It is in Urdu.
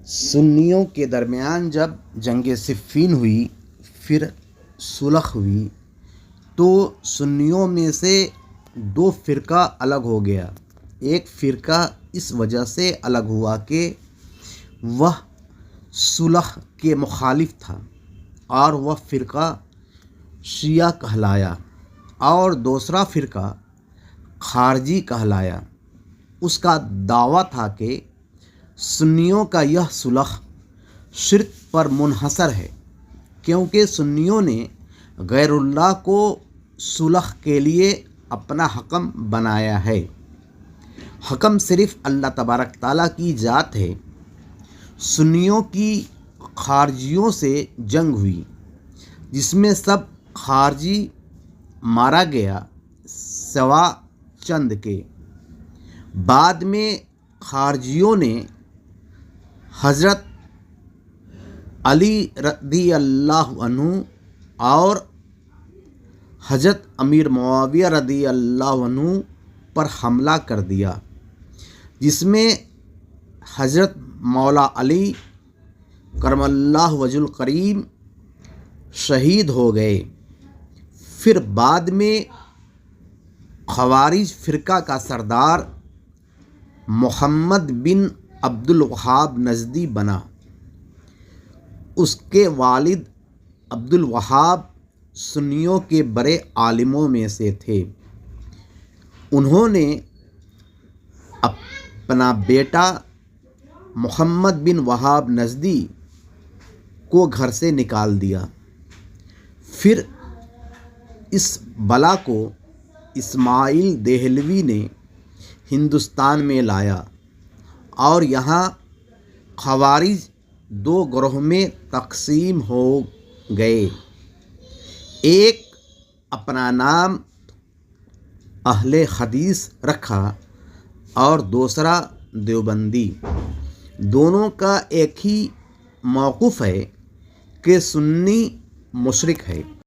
سنیوں کے درمیان جب جنگ صفین ہوئی، پھر صلح ہوئی، تو سنیوں میں سے دو فرقہ الگ ہو گیا۔ ایک فرقہ اس وجہ سے الگ ہوا کہ وہ صلح کے مخالف تھا اور وہ فرقہ شیعہ کہلایا، اور دوسرا فرقہ خارجی کہلایا۔ اس کا دعویٰ تھا کہ سنیوں کا یہ صلح شرک پر منحصر ہے، کیونکہ سنیوں نے غیر اللہ کو صلح کے لیے اپنا حکم بنایا ہے۔ حکم صرف اللہ تبارک تعالیٰ کی ذات ہے۔ سنیوں کی خارجیوں سے جنگ ہوئی، جس میں سب خارجی مارا گیا سوا چند کے۔ بعد میں خارجیوں نے حضرت علی رضی اللہ عنہ اور حضرت امیر معاویہ رضی اللہ عنہ پر حملہ کر دیا، جس میں حضرت مولا علی کرم اللہ وجہ الکریم شہید ہو گئے۔ پھر بعد میں خوارج فرقہ کا سردار محمد بن عبد الوہاب نجدی بنا۔ اس کے والد عبد الوہاب سنیوں کے بڑے عالموں میں سے تھے۔ انہوں نے اپنا بیٹا محمد بن وہاب نجدی کو گھر سے نکال دیا۔ پھر اس بلا کو اسماعیل دہلوی نے ہندوستان میں لایا، اور یہاں خوارج دو گروہ میں تقسیم ہو گئے۔ ایک اپنا نام اہل حدیث رکھا اور دوسرا دیوبندی۔ دونوں کا ایک ہی موقف ہے کہ سنی مشرک ہے۔